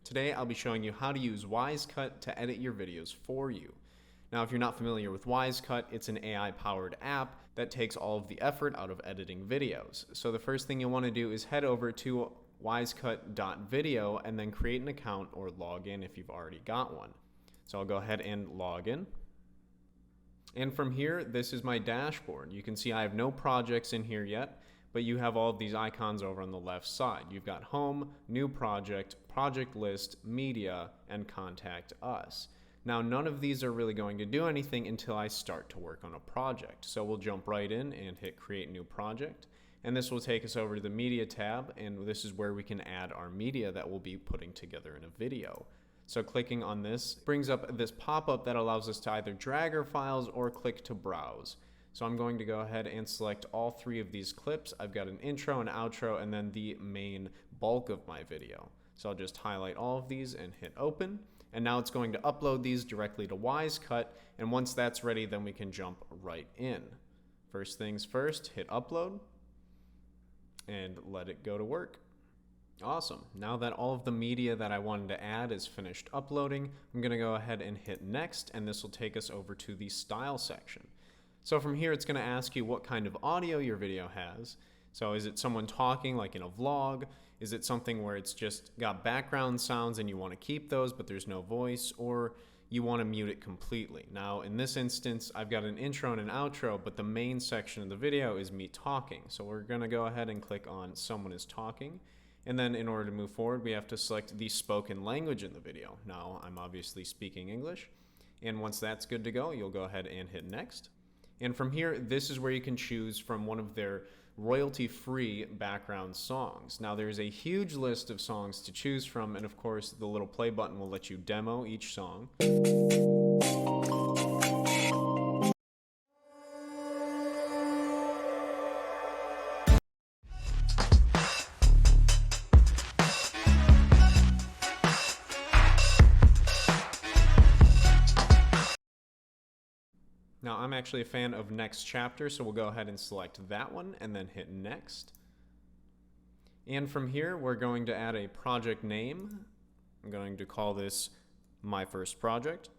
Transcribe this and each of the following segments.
Today I'll be showing you how to use Wisecut to edit your videos for you. Now if you're not familiar with Wisecut, it's an AI-powered app that takes all of the effort out of editing videos. So the first thing you'll want to do is head over to wisecut.video and then create an account or log in if you've already got one. So I'll go ahead and log in. And from here, this is my dashboard. You can see I have no projects in here yet, but you have all of these icons over on the left side. You've got home, new project, project list, media, and contact us. Now, none of these are really going to do anything until I start to work on a project. So we'll jump right in and hit create new project. And this will take us over to the media tab, and this is where we can add our media that we'll be putting together in a video. So clicking on this brings up this pop-up that allows us to either drag our files or click to browse. So I'm going to go ahead and select all three of these clips. I've got an intro, an outro, and then the main bulk of my video. So I'll just highlight all of these and hit open. And now it's going to upload these directly to Wisecut. And once that's ready, then we can jump right in. First things first, hit upload and let it go to work. Awesome. Now that all of the media that I wanted to add is finished uploading, I'm going to go ahead and hit next, and this will take us over to the style section. So from here, it's going to ask you what kind of audio your video has. So is it someone talking like in a vlog? Is it something where it's just got background sounds and you want to keep those but there's no voice, or you want to mute it completely? Now in this instance, I've got an intro and an outro, but the main section of the video is me talking. So we're going to go ahead and click on someone is talking. And then in order to move forward, we have to select the spoken language in the video. Now I'm obviously speaking English. And once that's good to go, you'll go ahead and hit next. And from here, this is where you can choose from one of their royalty-free background songs. Now there's a huge list of songs to choose from, and of course the little play button will let you demo each song. Now I'm actually a fan of Next Chapter, so we'll go ahead and select that one and then hit next. And from here, we're going to add a project name. I'm going to call this My First Project.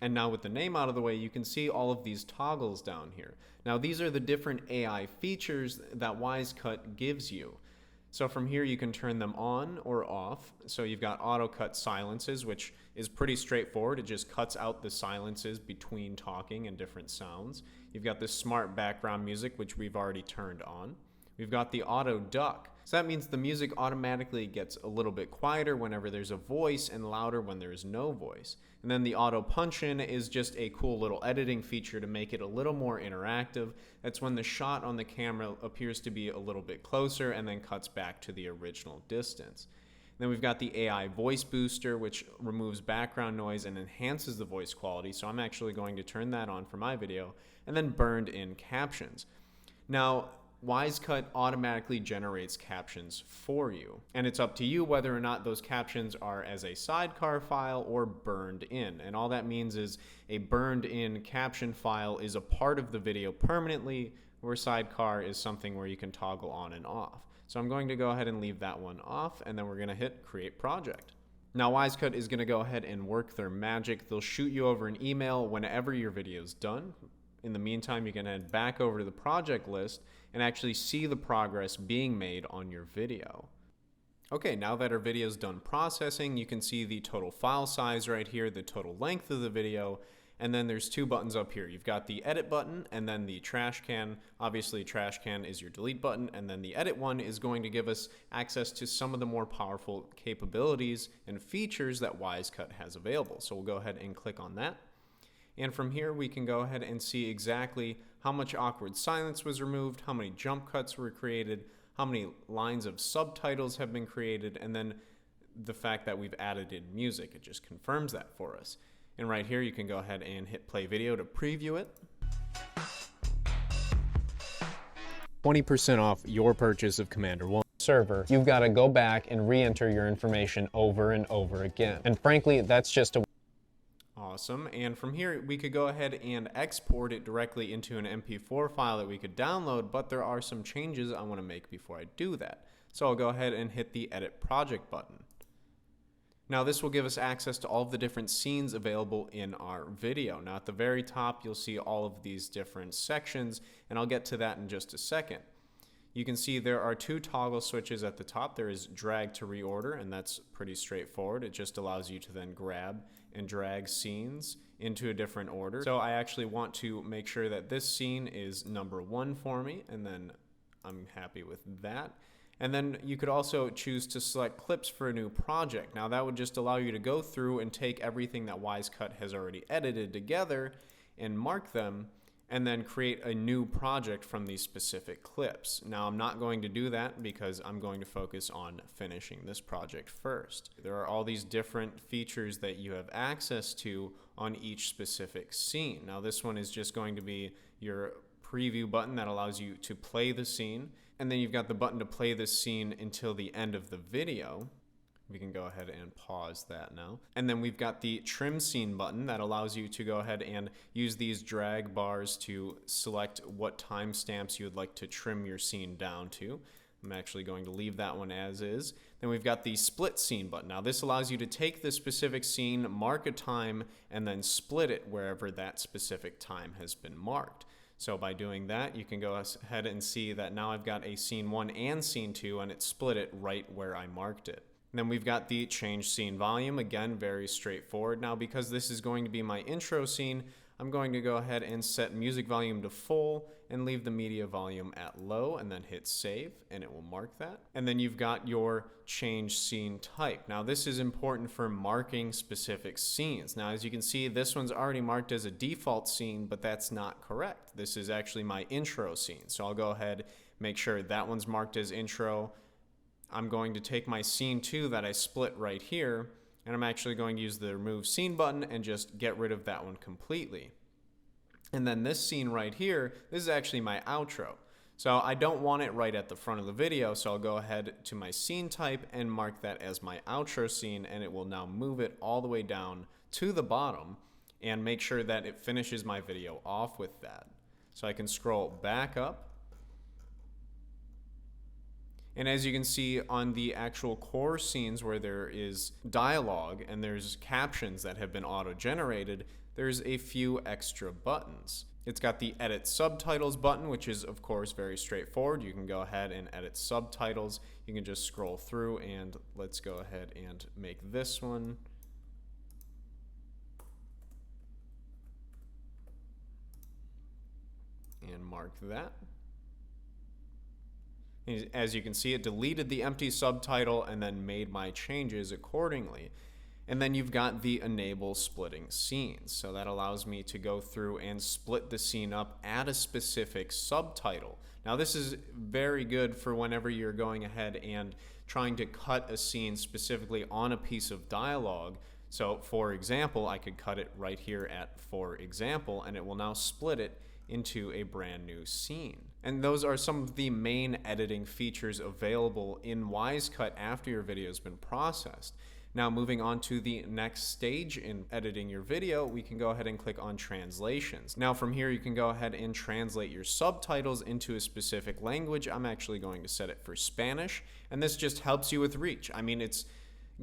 And now with the name out of the way, you can see all of these toggles down here. Now these are the different AI features that Wisecut gives you. So from here, you can turn them on or off. So you've got auto cut silences, which is pretty straightforward. It just cuts out the silences between talking and different sounds. You've got this smart background music, which we've already turned on. We've got the auto duck. So that means the music automatically gets a little bit quieter whenever there's a voice and louder when there's no voice. And then the auto punch in is just a cool little editing feature to make it a little more interactive. That's when the shot on the camera appears to be a little bit closer and then cuts back to the original distance. Then we've got the AI voice booster, which removes background noise and enhances the voice quality. So I'm actually going to turn that on for my video, and then burned in captions. Now, Wisecut automatically generates captions for you, and it's up to you whether or not those captions are as a sidecar file or burned in. And all that means is a burned in caption file is a part of the video permanently, where sidecar is something where you can toggle on and off. So I'm going to go ahead and leave that one off, and then we're going to hit create project. Now Wisecut is going to go ahead and work their magic. They'll shoot you over an email whenever your video is done. In the meantime, you can head back over to the project list and actually see the progress being made on your video. Okay, now that our video is done processing, you can see the total file size right here, the total length of the video, and then there's two buttons up here. You've got the edit button and then the trash can. Obviously, trash can is your delete button, and then the edit one is going to give us access to some of the more powerful capabilities and features that Wisecut has available. So we'll go ahead and click on that. And from here, we can go ahead and see exactly how much awkward silence was removed, how many jump cuts were created, how many lines of subtitles have been created, and then the fact that we've added in music. It just confirms that for us. And right here, you can go ahead and hit play video to preview it. 20% off your purchase of Commander 1 server. You've got to go back and re-enter your information over and over again. And frankly, that's just a Awesome. And from here, we could go ahead and export it directly into an MP4 file that we could download, but there are some changes I want to make before I do that. So I'll go ahead and hit the Edit Project button. Now this will give us access to all of the different scenes available in our video. Now at the very top, you'll see all of these different sections, and I'll get to that in just a second. You can see there are two toggle switches at the top. There is drag to reorder, and that's pretty straightforward. It just allows you to then grab and drag scenes into a different order. So I actually want to make sure that this scene is number 1 for me, and then I'm happy with that. And then you could also choose to select clips for a new project. Now that would just allow you to go through and take everything that Wisecut has already edited together and mark them, and then create a new project from these specific clips. Now I'm not going to do that because I'm going to focus on finishing this project first. There are all these different features that you have access to on each specific scene. Now this one is just going to be your preview button that allows you to play the scene. And then you've got the button to play this scene until the end of the video. We can go ahead and pause that now. And then we've got the trim scene button that allows you to go ahead and use these drag bars to select what timestamps you would like to trim your scene down to. I'm actually going to leave that one as is. Then we've got the split scene button. Now this allows you to take the specific scene, mark a time, and then split it wherever that specific time has been marked. So by doing that, you can go ahead and see that now I've got a scene 1 and scene 2, and it split it right where I marked it. And then we've got the change scene volume. Again, very straightforward. Now because this is going to be my intro scene, I'm going to go ahead and set music volume to full and leave the media volume at low, and then hit save, and it will mark that. And then you've got your change scene type. Now this is important for marking specific scenes. Now as you can see, this one's already marked as a default scene, but that's not correct. This is actually my intro scene. So I'll go ahead, make sure that one's marked as intro. I'm going to take my scene 2 that I split right here, and I'm actually going to use the remove scene button and just get rid of that one completely. And then this scene right here, this is actually my outro. So I don't want it right at the front of the video, so I'll go ahead to my scene type and mark that as my outro scene, and it will now move it all the way down to the bottom and make sure that it finishes my video off with that. So I can scroll back up. And as you can see on the actual core scenes where there is dialogue and there's captions that have been auto-generated, there's a few extra buttons. It's got the edit subtitles button, which is of course very straightforward. You can go ahead and edit subtitles. You can just scroll through, and let's go ahead and make this one. And mark that. As you can see, it deleted the empty subtitle and then made my changes accordingly. And then you've got the enable splitting scenes. So that allows me to go through and split the scene up, add a specific subtitle. Now this is very good for whenever you're going ahead and trying to cut a scene specifically on a piece of dialogue. So for example, I could cut it right here at for example, and it will now split it into a brand new scene. And those are some of the main editing features available in Wisecut after your video has been processed. Now moving on to the next stage in editing your video, we can go ahead and click on translations. Now from here you can go ahead and translate your subtitles into a specific language. I'm actually going to set it for Spanish, and this just helps you with reach. I mean, it's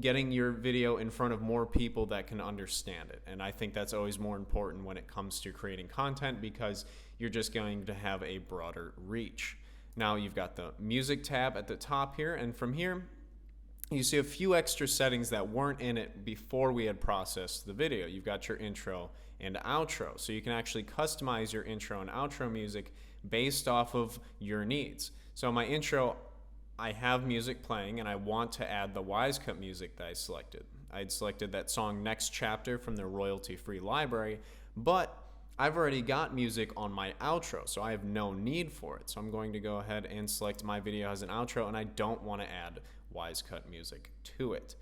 getting your video in front of more people that can understand it, and I think that's always more important when it comes to creating content, because you're just going to have a broader reach. Now you've got the music tab at the top here, and from here you see a few extra settings that weren't in it before we had processed the video. You've got your intro and outro, so you can actually customize your intro and outro music based off of your needs. So my intro, I have music playing, and I want to add the Wisecut music that I selected. I'd selected that song Next Chapter from their royalty-free library, but I've already got music on my outro, so I have no need for it. So I'm going to go ahead and select my video as an outro, and I don't want to add Wisecut music to it.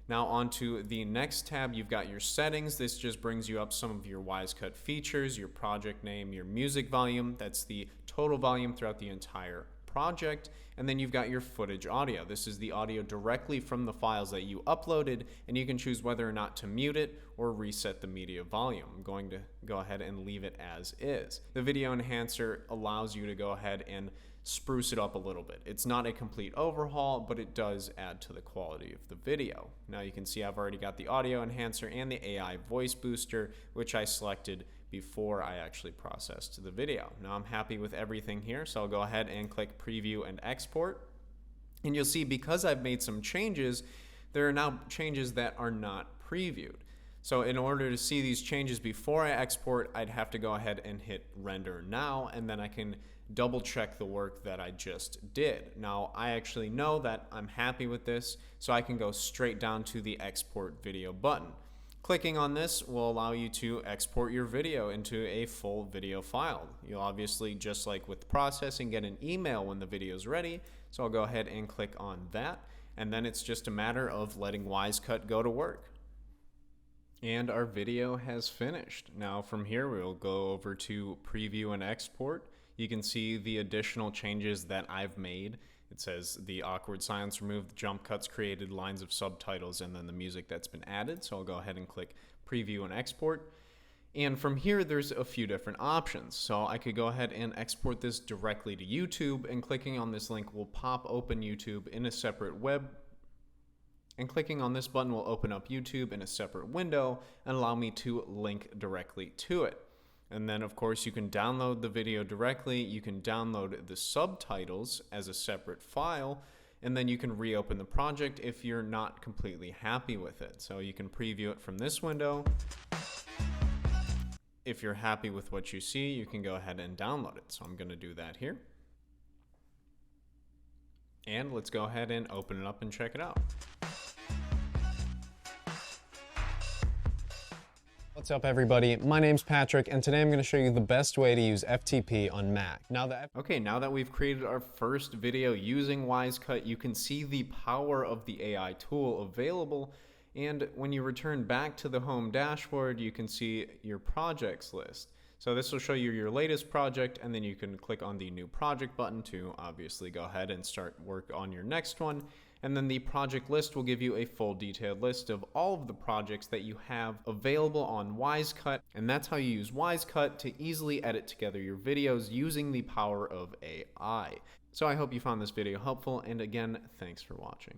Now onto the next tab, you've got your settings. This just brings you up some of your Wisecut features, your project name, your music volume. That's the total volume throughout the entire project. And then you've got your footage audio. This is the audio directly from the files that you uploaded, and you can choose whether or not to mute it or reset the media volume. I'm going to go ahead and leave it as is. The video enhancer allows you to go ahead and spruce it up a little bit. It's not a complete overhaul, but it does add to the quality of the video. Now you can see I've already got the audio enhancer and the AI voice booster, which I selected before I actually processed the video. Now I'm happy with everything here, so I'll go ahead and click preview and export. And you'll see because I've made some changes, there are now changes that are not previewed. So in order to see these changes before I export, I'd have to go ahead and hit render now, and then I can double check the work that I just did. Now I actually know that I'm happy with this, so I can go straight down to the export video button. Clicking on this will allow you to export your video into a full video file. You'll obviously, just like with processing, get an email when the video is ready. So I'll go ahead and click on that, and then it's just a matter of letting Wisecut go to work. And our video has finished. Now from here we'll go over to preview and export. You can see the additional changes that I've made. It says the awkward silence removed, jump cuts created, lines of subtitles, and then the music that's been added. So I'll go ahead and click preview and export. And from here there's a few different options. So I could go ahead and export this directly to YouTube, and clicking on this link will pop open YouTube in a separate web. And clicking on this button will open up YouTube in a separate window and allow me to link directly to it. And then of course you can download the video directly, you can download the subtitles as a separate file, and then you can reopen the project if you're not completely happy with it. So you can preview it from this window. If you're happy with what you see, you can go ahead and download it. So I'm going to do that here. And let's go ahead and open it up and check it out. What's up everybody, my name's Patrick, and today I'm going to show you the best way to use FTP on Mac. Now that we've created our first video using Wisecut, you can see the power of the AI tool available, and when you return back to the home dashboard, you can see your projects list. So this will show you your latest project, and then you can click on the new project button to obviously go ahead and start work on your next one. And then the project list will give you a full detailed list of all of the projects that you have available on Wisecut. And that's how you use Wisecut to easily edit together your videos using the power of AI. So I hope you found this video helpful, and again, thanks for watching.